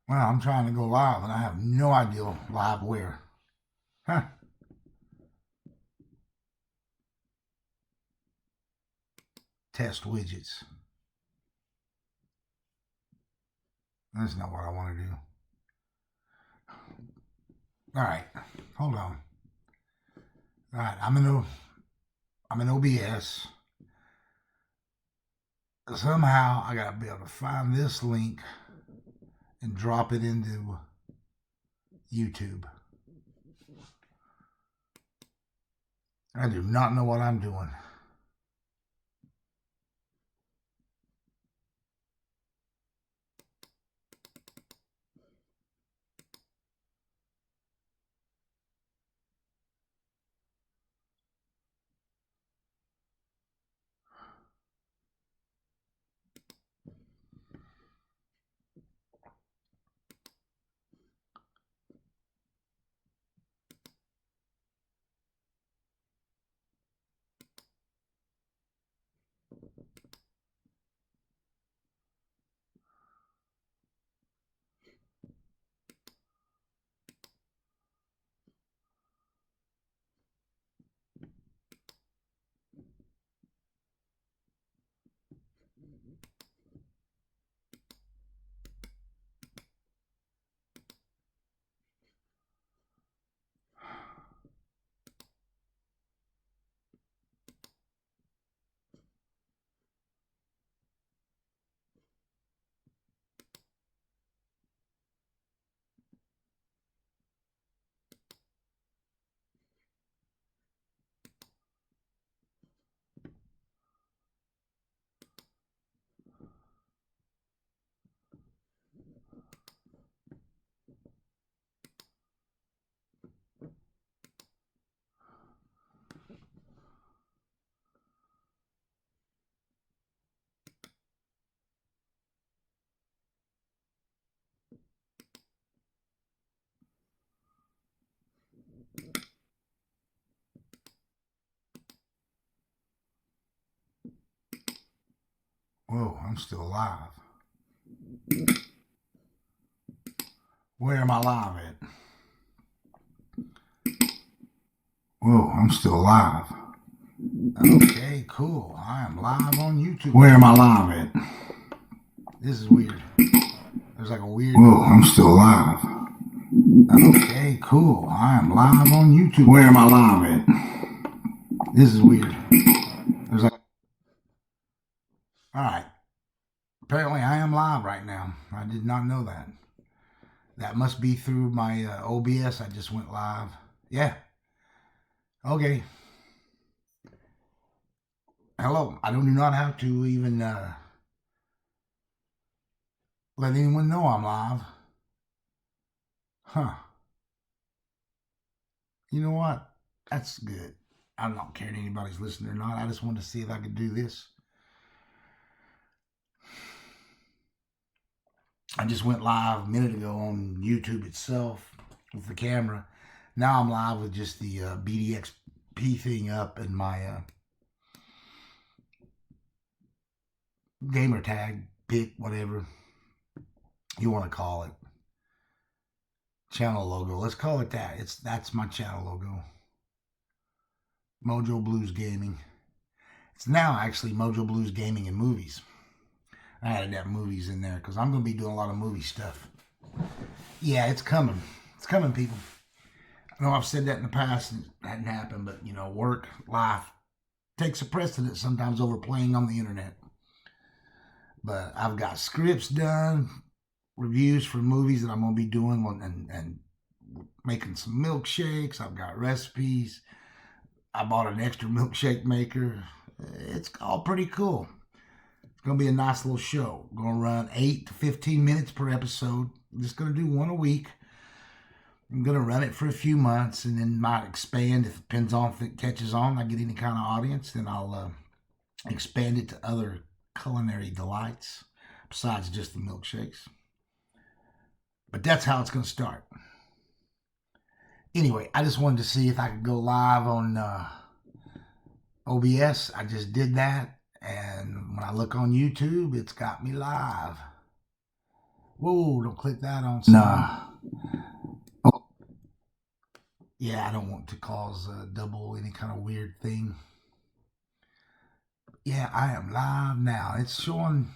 Well, I'm trying to go live and I have no idea live where. Huh. Test widgets. That's not what I want to do. All right. Hold on. All right. I'm in OBS. Somehow I got to be able to find this link and drop it into YouTube. I do not know what I'm doing. Whoa, I'm still alive. Where am I live at? Whoa, I'm still alive. Okay, cool. I am live on YouTube. Where am I live at? This is weird. There's like a weird. Whoa, I'm still alive. Okay, cool. I am live on YouTube. Where am I live at? This is weird. There's like. All right. Apparently, I am live right now. I did not know that. That must be through my OBS. I just went live. Yeah. Okay. Hello. I do not have to even let anyone know I'm live. Huh. You know what? That's good. I don't care if anybody's listening or not. I just wanted to see if I could do this. I just went live a minute ago on YouTube itself with the camera. Now I'm live with just the BDXP thing up and my gamer tag, pick, whatever you want to call it. Channel logo. Let's call it that. That's my channel logo. Mojo Blues Gaming. It's now actually Mojo Blues Gaming and Movies. I added that movies in there because I'm going to be doing a lot of movie stuff. Yeah, it's coming. It's coming, people. I know I've said that in the past and it hadn't happened, but work, life takes a precedence sometimes over playing on the internet. But I've got scripts done, reviews for movies that I'm going to be doing and making some milkshakes. I've got recipes. I bought an extra milkshake maker. It's all pretty cool. It's going to be a nice little show. I'm going to run 8 to 15 minutes per episode. I'm just going to do one a week. I'm going to run it for a few months and then might expand if it depends on if it catches on. I get any kind of audience, then I'll expand it to other culinary delights besides just the milkshakes. But that's how it's going to start. Anyway, I just wanted to see if I could go live on OBS. I just did that. And when I look on YouTube, it's got me live. Whoa, don't click that on some. Nah. Yeah, I don't want to cause double any kind of weird thing. Yeah, I am live now. It's showing.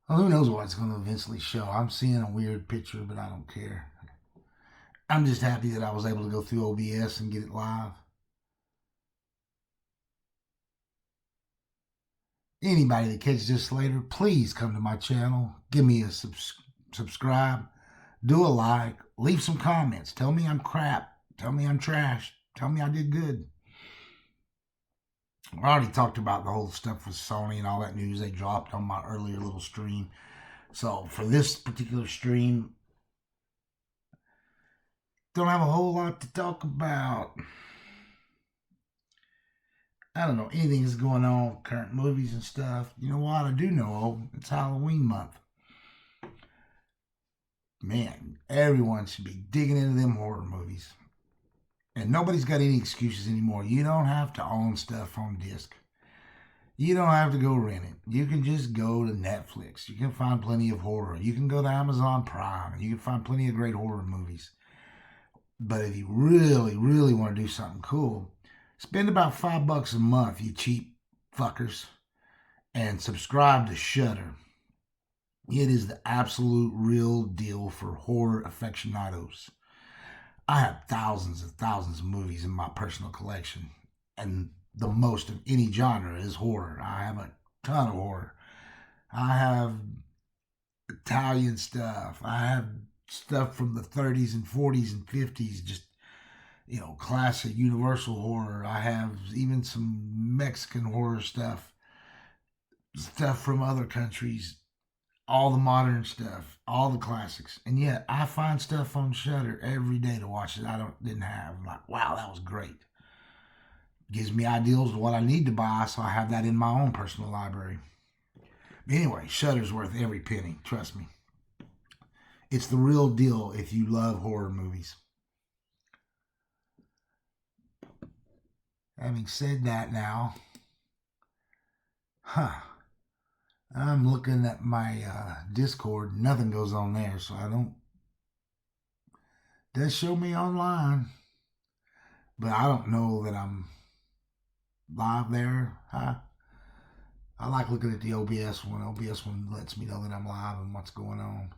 Well, who knows what it's going to eventually show. I'm seeing a weird picture, but I don't care. I'm just happy that I was able to go through OBS and get it live. Anybody that catches this later, please come to my channel. Give me a subscribe. Do a like. Leave some comments. Tell me I'm crap. Tell me I'm trash. Tell me I did good. I already talked about the whole stuff with Sony and all that news they dropped on my earlier little stream. So for this particular stream, don't have a whole lot to talk about. I don't know anything that's going on, current movies and stuff. You know what? I do know it's Halloween month. Man, everyone should be digging into them horror movies. And nobody's got any excuses anymore. You don't have to own stuff on disc. You don't have to go rent it. You can just go to Netflix. You can find plenty of horror. You can go to Amazon Prime. You can find plenty of great horror movies. But if you really, really want to do something cool, spend about $5 a month, you cheap fuckers, and subscribe to Shudder. It is the absolute real deal for horror aficionados. I have thousands of movies in my personal collection, and the most of any genre is horror. I have a ton of horror. I have Italian stuff. I have stuff from the 30s and 40s and 50s, just, classic Universal horror. I have even some Mexican horror stuff from other countries, all the modern stuff, all the classics. And yet I find stuff on Shudder every day to watch that I didn't have. I'm like, wow, that was great. Gives me ideas of what I need to buy, so I have that in my own personal library. But anyway, Shudder's worth every penny, trust me. It's the real deal if you love horror movies. Having said that now, I'm looking at my Discord. Nothing goes on there, so I don't. It does show me online, but I don't know that I'm live there. I like looking at the OBS one. OBS one lets me know that I'm live and what's going on.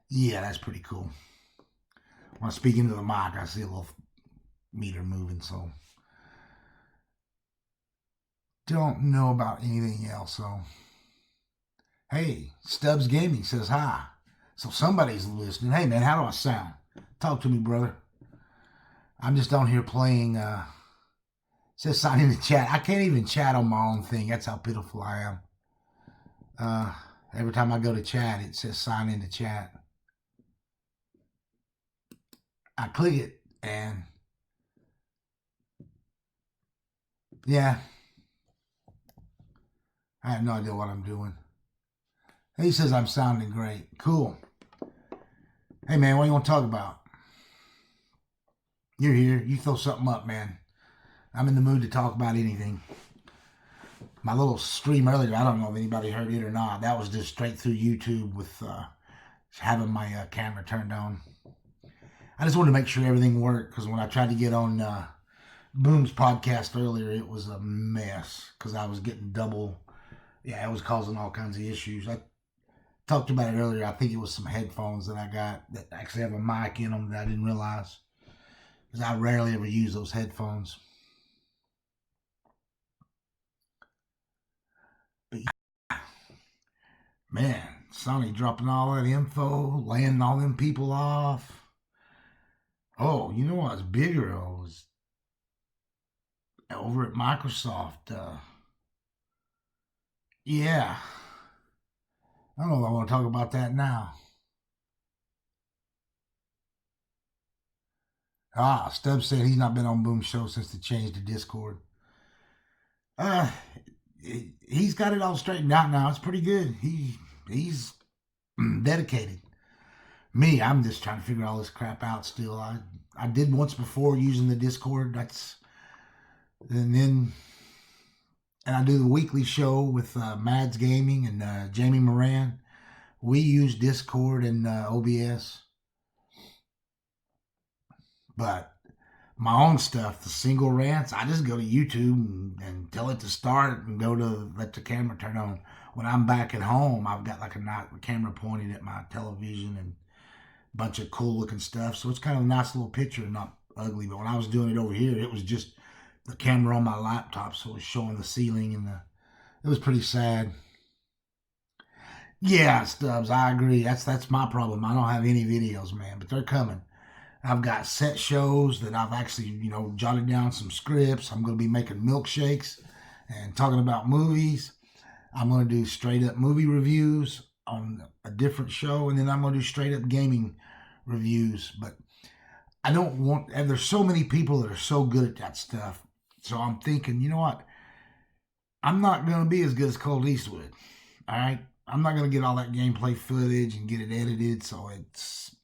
Yeah, that's pretty cool. When I speak into the mic, I see a little meter moving, so don't know about anything else. So, hey, Stubbs Gaming says hi. So somebody's listening. Hey, man, how do I sound? Talk to me, brother. I'm just on here playing. Says sign in the chat. I can't even chat on my own thing. That's how pitiful I am. Every time I go to chat, it says sign in the chat. I click it, and yeah, I have no idea what I'm doing. He says I'm sounding great. Cool. Hey, man, what do you want to talk about? You're here. You throw something up, man. I'm in the mood to talk about anything. My little stream earlier, I don't know if anybody heard it or not. That was just straight through YouTube with having my camera turned on. I just wanted to make sure everything worked, because when I tried to get on Boom's podcast earlier, it was a mess because I was getting double. Yeah, it was causing all kinds of issues. I talked about it earlier. I think it was some headphones that I got that actually have a mic in them that I didn't realize, because I rarely ever use those headphones. But yeah, man, Sony dropping all that info, laying all them people off. Oh, you know what's bigger? It was over at Microsoft. Yeah. I don't know if I want to talk about that now. Stubbs said he's not been on Boom's show since they changed the Discord. He's got it all straightened out now. It's pretty good. He's dedicated. Me, I'm just trying to figure all this crap out still. I did once before using the Discord. And then and I do the weekly show with Mads Gaming and Jamie Moran. We use Discord and OBS, but my own stuff, the single rants, I just go to YouTube and tell it to start and go to let the camera turn on. When I'm back at home, I've got like a camera pointed at my television and a bunch of cool looking stuff. So it's kind of a nice little picture, not ugly. But when I was doing it over here, it was just the camera on my laptop, so it was showing the ceiling and it was pretty sad. Yeah, Stubbs, I agree. That's my problem. I don't have any videos, man, but they're coming. I've got set shows that I've actually, jotted down some scripts. I'm going to be making milkshakes and talking about movies. I'm going to do straight up movie reviews on a different show, and then I'm going to do straight up gaming reviews. But I don't want, and there's so many people that are so good at that stuff. So I'm thinking, you know what? I'm not going to be as good as Colt Eastwood. All right? I'm not going to get all that gameplay footage and get it edited so it's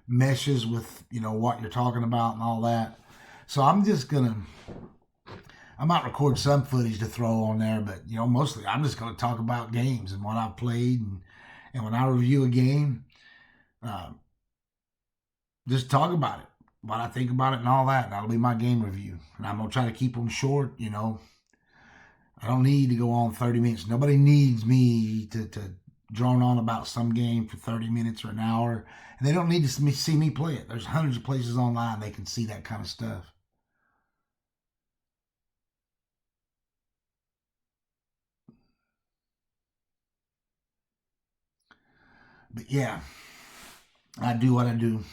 meshes with what you're talking about and all that. So I'm just gonna, I might record some footage to throw on there, but mostly I'm just gonna talk about games and what I've played, and when I review a game, just talk about it, what I think about it and all that. That'll be my game review, and I'm gonna try to keep them short. I don't need to go on 30 minutes. Nobody needs me to drone on about some game for 30 minutes or an hour. And they don't need to see me play it. There's hundreds of places online they can see that kind of stuff. But yeah, I do what I do.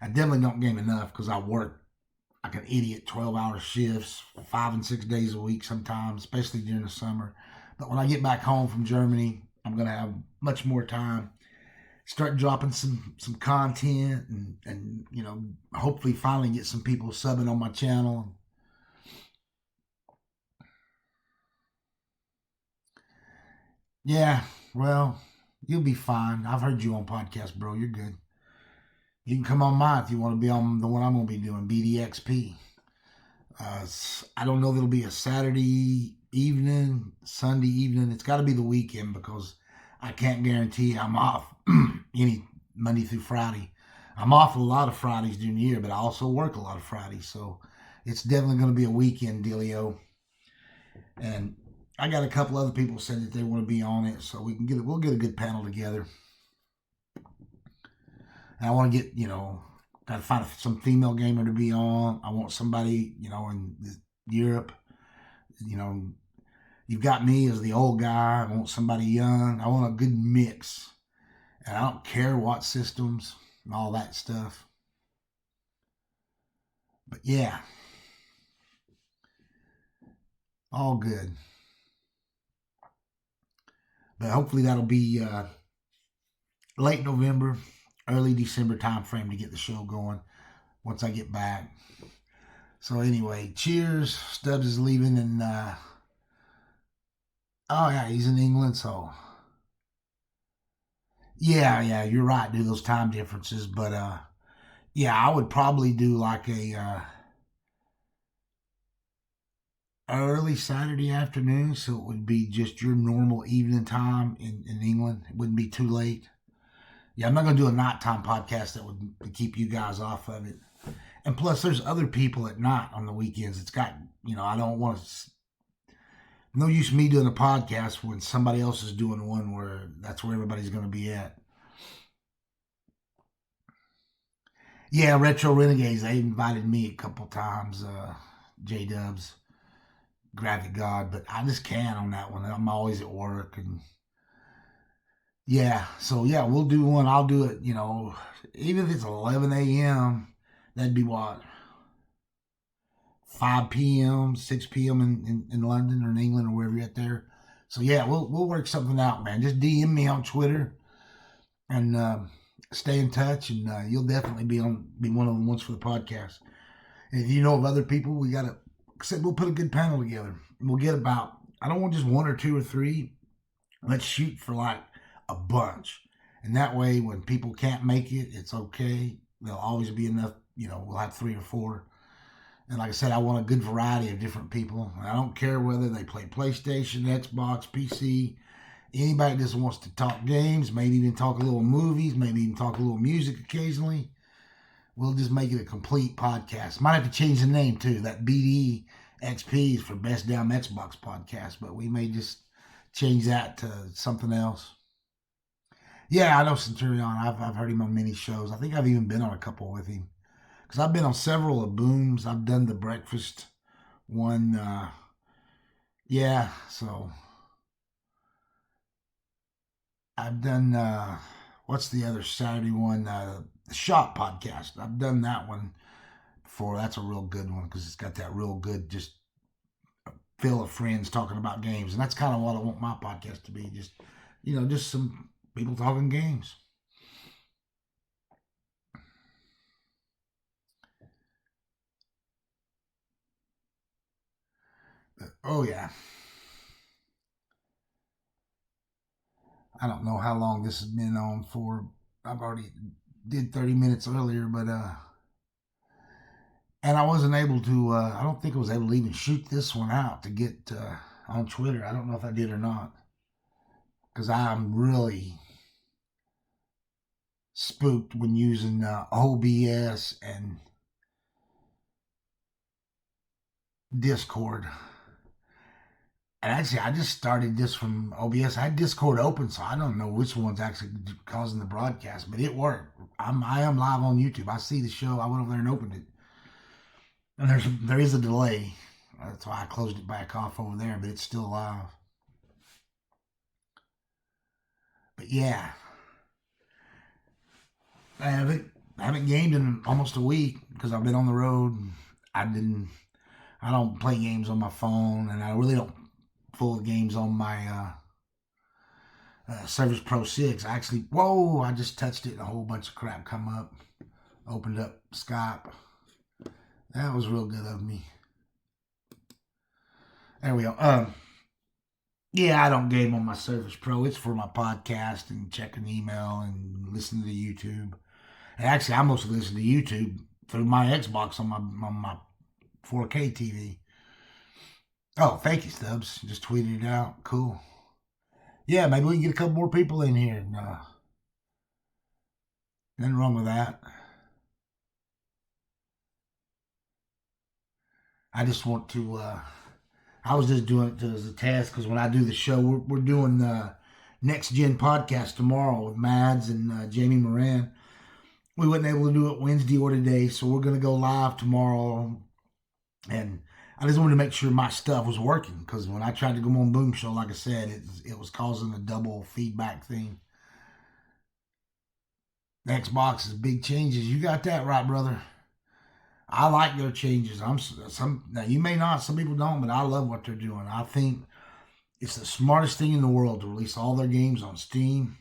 I definitely don't game enough because I work like an idiot, 12-hour shifts, 5 and 6 days a week sometimes, especially during the summer. But when I get back home from Germany, I'm going to have much more time. Start dropping some content and hopefully finally get some people subbing on my channel. Yeah, well, you'll be fine. I've heard you on podcast, bro. You're good. You can come on mine if you want to be on the one I'm going to be doing, BDXP. I don't know if it'll be a Saturday evening, Sunday evening. It's got to be the weekend because I can't guarantee I'm off any Monday through Friday. I'm off a lot of Fridays during the year, but I also work a lot of Fridays. So it's definitely going to be a weekend dealio. And I got a couple other people said that they want to be on it, so we'll get a good panel together. And I want to get, got to find some female gamer to be on. I want somebody, in Europe, you've got me as the old guy. I want somebody young. I want a good mix. And I don't care what systems and all that stuff. But yeah, all good. But hopefully that'll be late November, early December time frame to get the show going once I get back. So anyway, cheers. Stubbs is leaving, and oh yeah, he's in England, so yeah, you're right. Do those time differences, but yeah, I would probably do like a early Saturday afternoon, so it would be just your normal evening time in England. It wouldn't be too late. Yeah, I'm not going to do a nighttime podcast that would keep you guys off of it. And plus, there's other people at night on the weekends. It's got, I don't want to. No use me doing a podcast when somebody else is doing one where that's where everybody's going to be at. Yeah, Retro Renegades, they invited me a couple times, J-Dubs, Graphic God, but I just can't on that one. I'm always at work, and yeah, so yeah, we'll do one. I'll do it, even if it's 11 a.m., that'd be what? 5 p.m., 6 p.m. in London or in England or wherever you're at there. So yeah, we'll work something out, man. Just DM me on Twitter and stay in touch, and you'll definitely be one of the ones for the podcast. And if you know of other people, we'll put a good panel together. We'll get about, I don't want just one or two or three. Let's shoot for like a bunch. And that way, when people can't make it, it's okay. There'll always be enough, we'll have 3 or 4. And like I said, I want a good variety of different people. I don't care whether they play PlayStation, Xbox, PC. Anybody that just wants to talk games, maybe even talk a little movies, maybe even talk a little music occasionally. We'll just make it a complete podcast. Might have to change the name too. That BDXP is for Best Damn Xbox Podcast, but we may just change that to something else. Yeah, I know Centurion. I've heard him on many shows. I think I've even been on a couple with him. Because I've been on several of Boom's. I've done the breakfast one. Yeah, so I've done, what's the other Saturday one? The Shop Podcast. I've done that one before. That's a real good one because it's got that real good just feel of friends talking about games. And that's kind of what I want my podcast to be. Just, just some people talking games. Oh, yeah. I don't know how long this has been on for. I've already did 30 minutes earlier, but and I wasn't able to. I don't think I was able to even shoot this one out to get on Twitter. I don't know if I did or not, because I'm really spooked when using OBS and Discord. And actually, I just started this from OBS. I had Discord open, so I don't know which one's actually causing the broadcast, but it worked. I am live on YouTube. I see the show. I went over there and opened it, and there is a delay. That's why I closed it back off over there, but it's still live. But yeah, I haven't gamed in almost a week because I've been on the road. I don't play games on my phone, and I really don't pull games on my Surface Pro 6. I just touched it and a whole bunch of crap come up. Opened up Skype. That was real good of me. There we go. Yeah, I don't game on my Surface Pro. It's for my podcast and checking email and listening to YouTube. And actually, I mostly listen to YouTube through my Xbox on my 4K TV. Oh, thank you, Stubbs. Just tweeted it out. Cool. Yeah, maybe we can get a couple more people in here. Nothing wrong with that. I just want to. I was just doing it as a test because when I do the show, we're doing the Next Gen podcast tomorrow with Mads and Jamie Moran. We wasn't able to do it Wednesday or today, so we're going to go live tomorrow. And I just wanted to make sure my stuff was working because when I tried to go on Boom Show, like I said, it was causing a double feedback thing. Xbox's big changes. You got that right, brother. I like their changes. Now you may not, some people don't, but I love what they're doing. I think it's the smartest thing in the world to release all their games on Steam.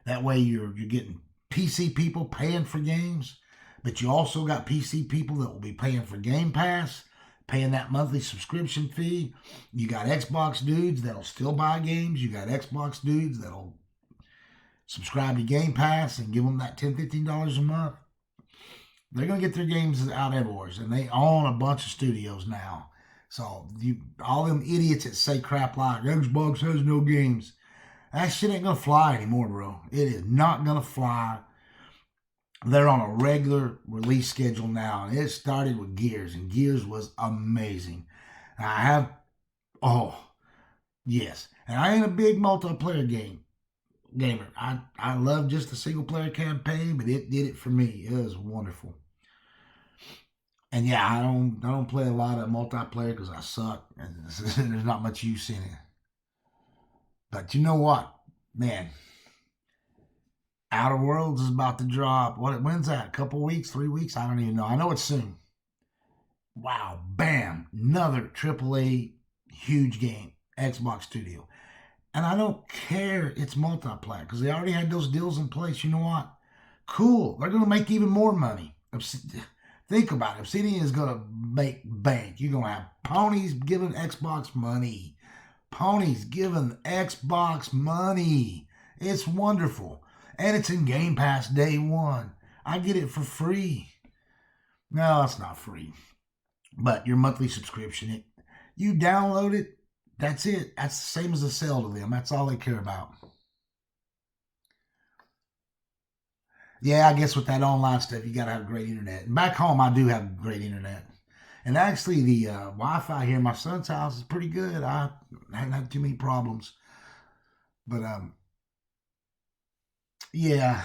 That way you're getting PC people paying for games, but you also got PC people that will be paying for Game Pass, paying that monthly subscription fee. You got Xbox dudes that'll still buy games. You got Xbox dudes that'll subscribe to Game Pass and give them that $10, $15 a month. They're going to get their games out everywhere, and they own a bunch of studios now. So all them idiots that say crap like Xbox has no games, that shit ain't going to fly anymore, bro. It is not going to fly. They're on a regular release schedule now, and it started with Gears, and Gears was amazing. Yes. And I ain't a big multiplayer gamer. I love just the single player campaign, but it did it for me. It was wonderful. And yeah, I don't play a lot of multiplayer because I suck and there's not much use in it. But you know what, man? Outer Worlds is about to drop. When's that? A couple weeks, 3 weeks? I don't even know. I know it's soon. Wow, bam, another AAA huge game, Xbox Studio. And I don't care it's multiplayer because they already had those deals in place. You know what? Cool. They're going to make even more money. Think about it. Obsidian is going to make bank. You're going to have ponies giving Xbox money. Ponies giving Xbox money. It's wonderful. And it's in Game Pass day one. I get it for free. No, it's not free. But your monthly subscription, you download it, that's it. That's the same as a sale to them. That's all they care about. Yeah, I guess with that online stuff, you got to have great internet. And back home, I do have great internet. And actually, the Wi-Fi here in my son's house is pretty good. I haven't had too many problems. But yeah,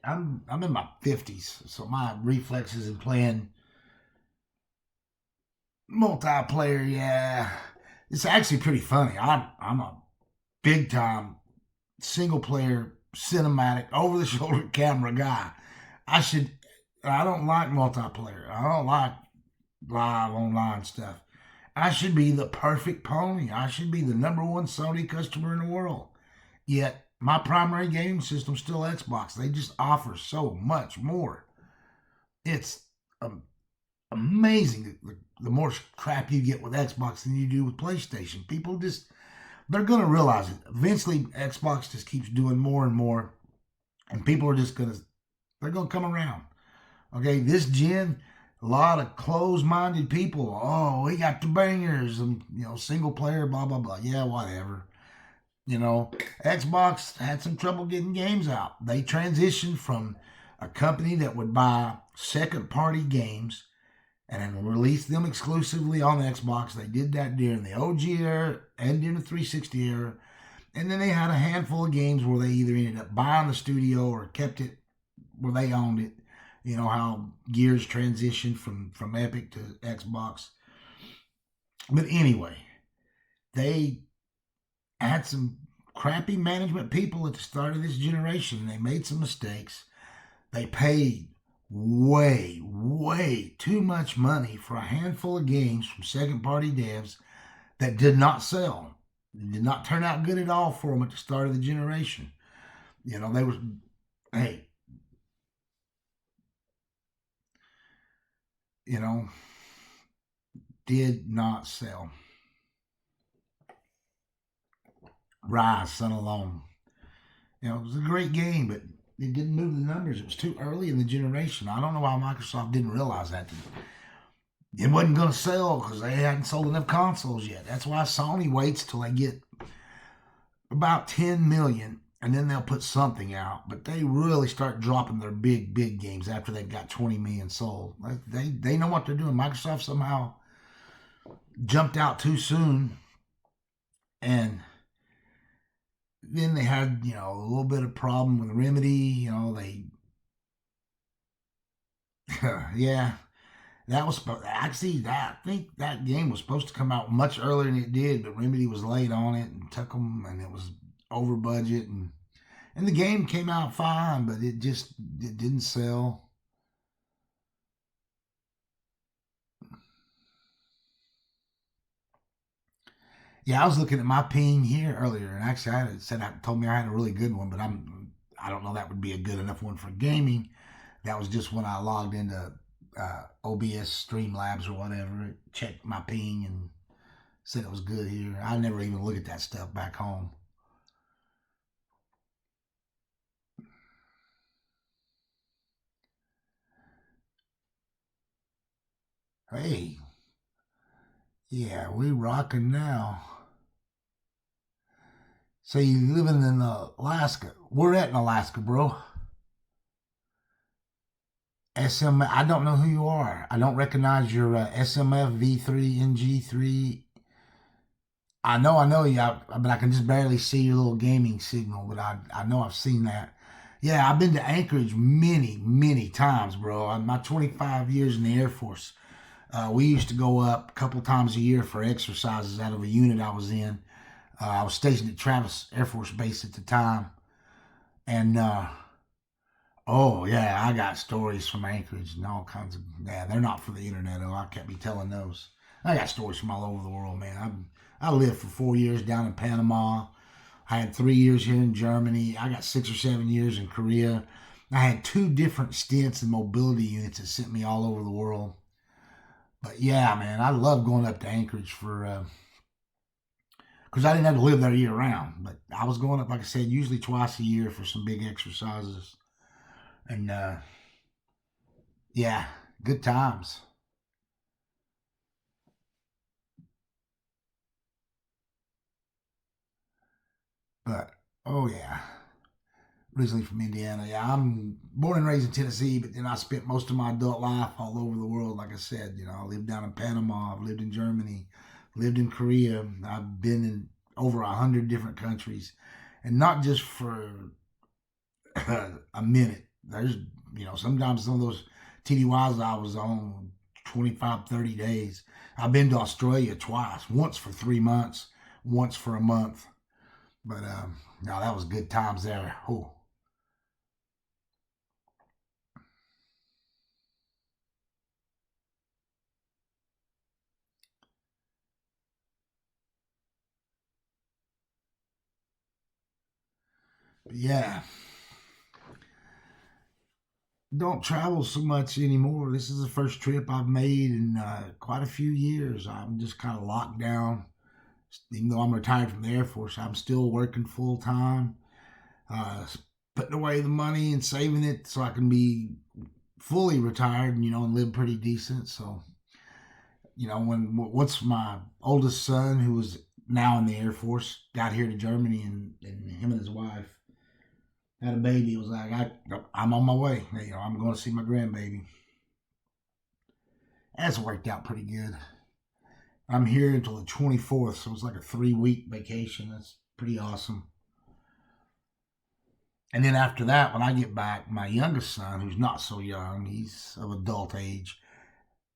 I'm in my 50s, so my reflexes in playing multiplayer, yeah, it's actually pretty funny. I'm a big time single player cinematic over the shoulder camera guy. I should. I don't like multiplayer. I don't like live online stuff. I should be the perfect pony. I should be the number one Sony customer in the world. Yet my primary gaming system's still Xbox. They just offer so much more. It's um, amazing the more crap you get with Xbox than you do with PlayStation. People just they're gonna realize it. Eventually Xbox just keeps doing more and more, and people are just they're gonna come around. Okay, this gen, a lot of closed-minded people. Oh, we got the bangers and single player, blah blah blah. Yeah, whatever. Xbox had some trouble getting games out. They transitioned from a company that would buy second-party games and then release them exclusively on Xbox. They did that during the OG era and during the 360 era. And then they had a handful of games where they either ended up buying the studio or kept it where they owned it. You know how Gears transitioned from Epic to Xbox. But anyway, they had some crappy management people at the start of this generation. They made some mistakes. They paid way, way too much money for a handful of games from second-party devs that did not sell. It did not turn out good at all for them at the start of the generation. They was, hey, did not sell. Rise, Sun Alone. It was a great game, but it didn't move the numbers. It was too early in the generation. I don't know why Microsoft didn't realize that. It wasn't going to sell because they hadn't sold enough consoles yet. That's why Sony waits till they get about 10 million and then they'll put something out. But they really start dropping their big games after they've got 20 million sold. They know what they're doing. Microsoft somehow jumped out too soon, and then they had a little bit of problem with Remedy. They yeah, that was actually I think that game was supposed to come out much earlier than it did, but Remedy was late on it and took them, and it was over budget, and the game came out fine, but it didn't sell. Yeah, I was looking at my ping here earlier, and actually, told me I had a really good one, but I don't know that would be a good enough one for gaming. That was just when I logged into OBS Streamlabs or whatever. It checked my ping and said it was good here. I never even look at that stuff back home. Hey, yeah, we rocking now. So you living in Alaska? We're at in Alaska, bro. I don't know who you are. I don't recognize your SMF V3 NG3. I know you, but I can just barely see your little gaming signal. But I know I've seen that. Yeah, I've been to Anchorage many times, bro. My 25 years in the Air Force, we used to go up a couple times a year for exercises out of a unit I was in. I was stationed at Travis Air Force Base at the time, and oh yeah, I got stories from Anchorage and all kinds of. Yeah, they're not for the internet though. I can't be telling those. I got stories from all over the world, man. I lived for 4 years down in Panama. I had 3 years here in Germany. I got 6 or 7 years in Korea. I had 2 different stints in mobility units that sent me all over the world. But yeah, man, I love going up to Anchorage for because I didn't have to live there year round. But I was going up, like I said, usually twice a year for some big exercises. And yeah, good times. But oh yeah, originally from Indiana. Yeah, I'm born and raised in Tennessee, but then I spent most of my adult life all over the world. Like I said, I lived down in Panama, I've lived in Germany, lived in Korea. I've been in over 100 different countries, and not just for a minute. There's, sometimes some of those TDYs I was on 25, 30 days. I've been to Australia twice, once for 3 months, once for a month. But no, that was good times there. Oh, yeah. Don't travel so much anymore. This is the first trip I've made in quite a few years. I'm just kind of locked down. Even though I'm retired from the Air Force, I'm still working full time, uh, putting away the money and saving it so I can be fully retired, and live pretty decent. So, once my oldest son, who was now in the Air Force, got here to Germany, and him and his wife had a baby, it was like I'm on my way. I'm going to see my grandbaby. That's worked out pretty good. I'm here until the 24th, so it's like a 3-week vacation. That's pretty awesome. And then after that, when I get back, my youngest son, who's not so young, he's of adult age,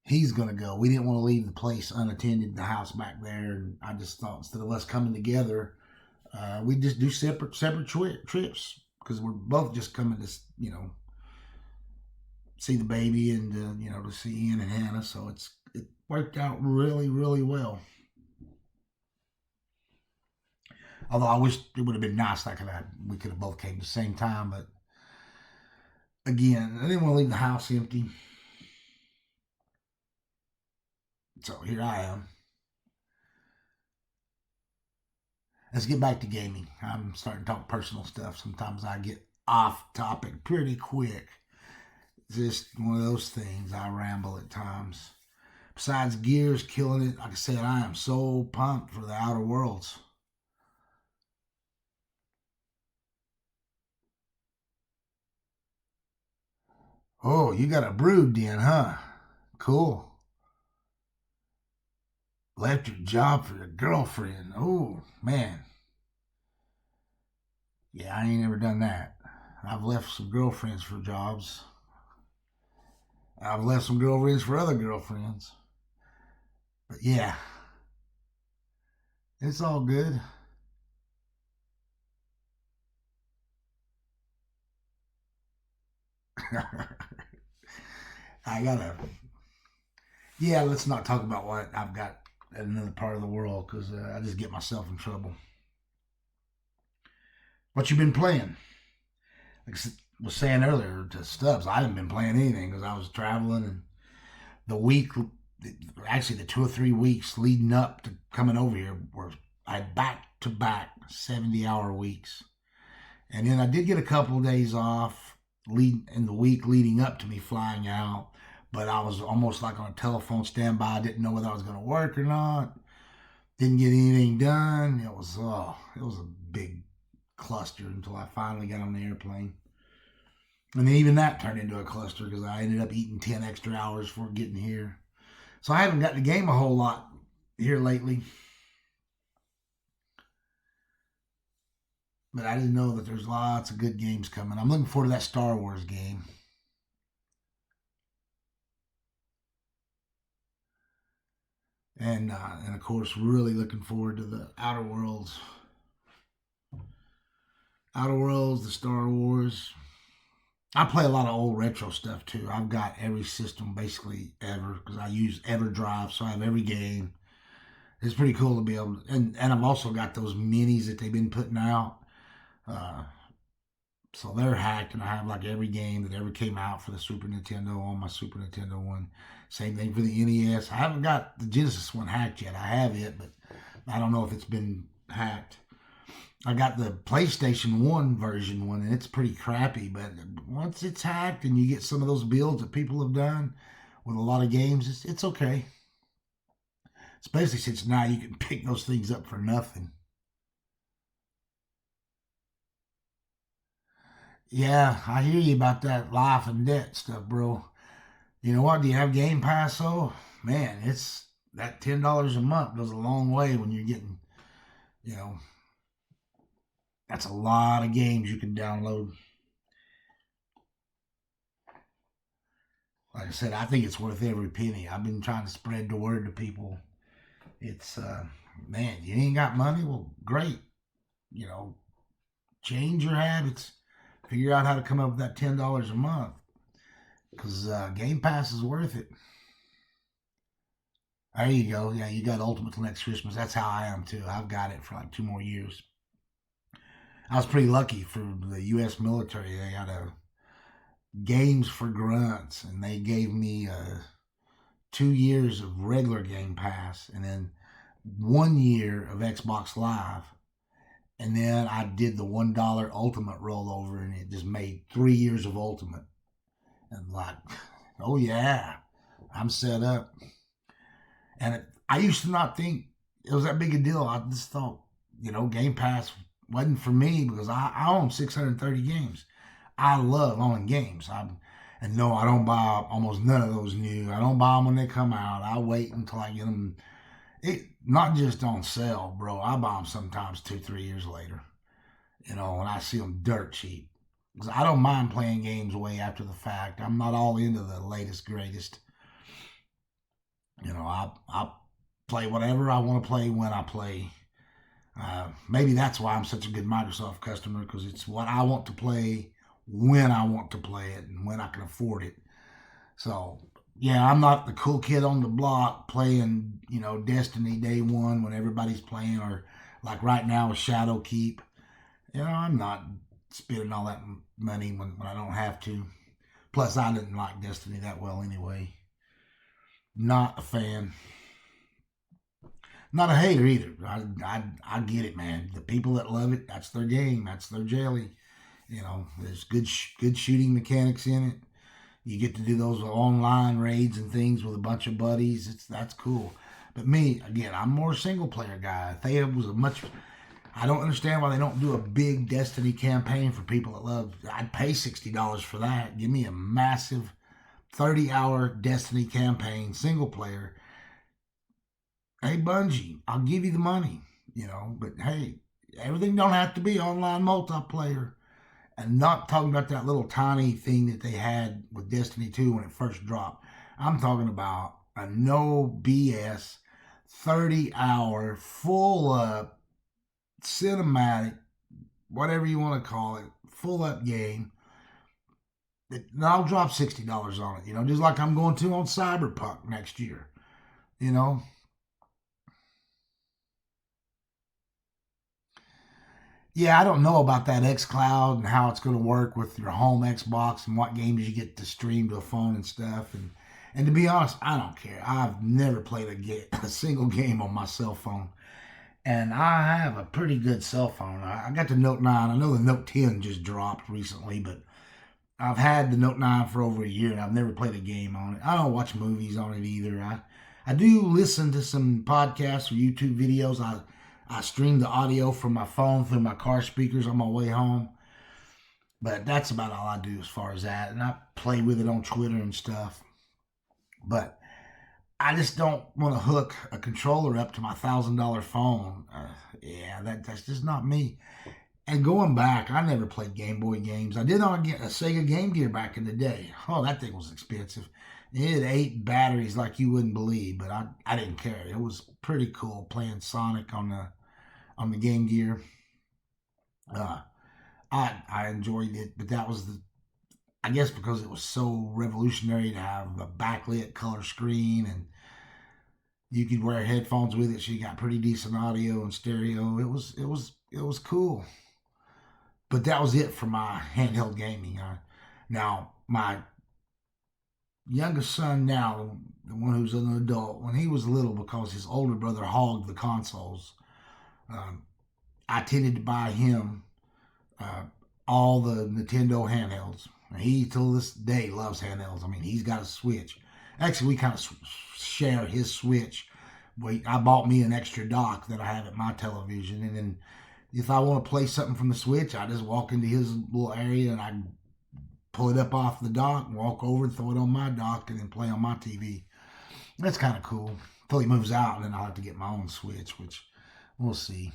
he's going to go. We didn't want to leave the place unattended, the house back there. And I just thought instead of us coming together, we just do separate trips because we're both just coming to, see the baby and, to see Ian and Hannah. So it worked out really, really well. Although I wish it would have been nice like we could have both came at the same time. But again, I didn't want to leave the house empty. So here I am. Let's get back to gaming. I'm starting to talk personal stuff. Sometimes I get off topic pretty quick. Just one of those things. I ramble at times. Besides Gears killing it, like I said, I am so pumped for the Outer Worlds. Oh, you got a brood den, huh? Cool. Left your job for your girlfriend. Oh, man. Yeah, I ain't never done that. I've left some girlfriends for jobs. I've left some girlfriends for other girlfriends. But yeah, it's all good. I gotta. Yeah, let's not talk about what I've got in another part of the world because I just get myself in trouble. What you been playing? Like I was saying earlier to Stubbs, I haven't been playing anything because I was traveling and the week, actually the 2 or 3 weeks leading up to coming over here were I had back to back 70-hour weeks. And then I did get a couple of days off in the week leading up to me flying out, but I was almost like on a telephone standby. I didn't know whether I was going to work or not. Didn't get anything done. It was a big cluster until I finally got on the airplane. And then even that turned into a cluster because I ended up eating 10 extra hours before getting here. So I haven't got the game a whole lot here lately. But I didn't know that there's lots of good games coming. I'm looking forward to that Star Wars game. And of course, really looking forward to the Outer Worlds, the Star Wars. I play a lot of old retro stuff too. I've got every system basically ever because I use EverDrive, so I have every game. It's pretty cool to be able to, and I've also got those minis that they've been putting out. Uh, so they're hacked, and I have like every game that ever came out for the Super Nintendo on my Super Nintendo one. Same thing for the NES. I haven't got the Genesis one hacked yet. I have it, but I don't know if it's been hacked. I got the PlayStation 1 version one, and it's pretty crappy. But once it's hacked and you get some of those builds that people have done with a lot of games, it's okay. Especially since now you can pick those things up for nothing. Yeah, I hear you about that life and debt stuff, bro. You know what? Do you have Game Pass? Oh man, it's that $10 a month goes a long way when you're getting, you know, that's a lot of games you can download. Like I said, I think it's worth every penny. I've been trying to spread the word to people. It's man, you ain't got money? Well, great. You know, change your habits. Figure out how to come up with that $10 a month because Game Pass is worth it. There you go. Yeah, you got Ultimate till next Christmas. That's how I am too. I've got it for like 2 more years. I was pretty lucky for the U.S. military. They got a games for grunts, and they gave me 2 years of regular Game Pass, and then 1 year of Xbox Live, and then I did the $1 Ultimate rollover, and it just made 3 years of Ultimate. And like, oh yeah, I'm set up. And I used to not think it was that big a deal. I just thought, Game Pass wasn't for me because I own 630 games. I love owning games. And no, I don't buy almost none of those new. I don't buy them when they come out. I wait until I get them. Not just on sale, bro. I buy them sometimes 2, 3 years later. When I see them dirt cheap. Because I don't mind playing games way after the fact. I'm not all into the latest, greatest. I play whatever I want to play when I play. Maybe that's why I'm such a good Microsoft customer because it's what I want to play when I want to play it and when I can afford it. So, yeah, I'm not the cool kid on the block playing, Destiny Day One when everybody's playing, or like right now with Shadowkeep. I'm not spending all that money when I don't have to. Plus, I didn't like Destiny that well anyway. Not a fan. Not a hater either. I get it, man. The people that love it, that's their game. That's their jelly. There's good shooting mechanics in it. You get to do those online raids and things with a bunch of buddies. That's cool. But me, again, I'm more a single player guy. Thea was a much. I don't understand why they don't do a big Destiny campaign for people that love. I'd pay $60 for that. Give me a massive 30-hour Destiny campaign, single player. Hey, Bungie, I'll give you the money, but hey, everything don't have to be online multiplayer. And not talking about that little tiny thing that they had with Destiny 2 when it first dropped. I'm talking about a no BS 30-hour full up cinematic, whatever you want to call it, full up game. And I'll drop $60 on it, just like I'm going to on Cyberpunk next year. you know. Yeah, I don't know about that xCloud and how it's going to work with your home Xbox and what games you get to stream to a phone and stuff. And to be honest, I don't care. I've never played a single game on my cell phone, and I have a pretty good cell phone. I got the Note 9. I know the Note 10 just dropped recently, but I've had the Note 9 for over a year, and I've never played a game on it. I don't watch movies on it either. I do listen to some podcasts or YouTube videos. I stream the audio from my phone through my car speakers on my way home. But that's about all I do as far as that. And I play with it on Twitter and stuff. But I just don't want to hook a controller up to my $1,000 phone. Yeah, that's just not me. And going back, I never played Game Boy games. I did on a Sega Game Gear back in the day. Oh, that thing was expensive. It had 8 batteries like you wouldn't believe, but I didn't care. It was pretty cool playing Sonic on the Game Gear. Uh, I enjoyed it, but that was I guess because it was so revolutionary to have a backlit color screen, and you could wear headphones with it, so you got pretty decent audio and stereo. It was cool. But that was it for my handheld gaming. Now my youngest son now, the one who's an adult, when he was little, because his older brother hogged the consoles, um, I tended to buy him uh, all the Nintendo handhelds. He, till this day, loves handhelds. I mean, he's got a Switch. Actually, we kind of share his Switch. I bought me an extra dock that I have at my television, and then if I want to play something from the Switch, I just walk into his little area and I pull it up off the dock and walk over and throw it on my dock and then play on my TV. That's kind of cool. Until he moves out, and then I'll have to get my own Switch, which we'll see.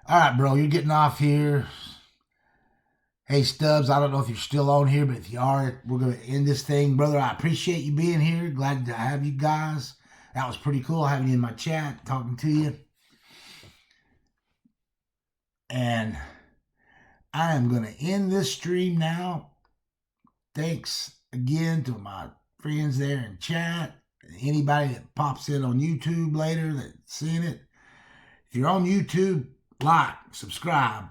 All right, bro, you're getting off here. Hey, Stubbs, I don't know if you're still on here, but if you are, we're going to end this thing. Brother, I appreciate you being here. Glad to have you guys. That was pretty cool having you in my chat, talking to you. And I am going to end this stream now. Thanks again to my friends there in chat. Anybody that pops in on YouTube later that's seeing it. If you're on YouTube, like, subscribe,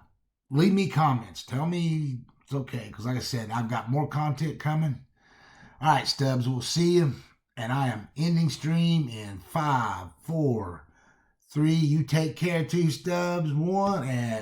leave me comments. Tell me it's okay. Because like I said, I've got more content coming. All right, Stubbs, we'll see you. And I am ending stream in 5, 4, 3. You take care too, Stubbs. 1, and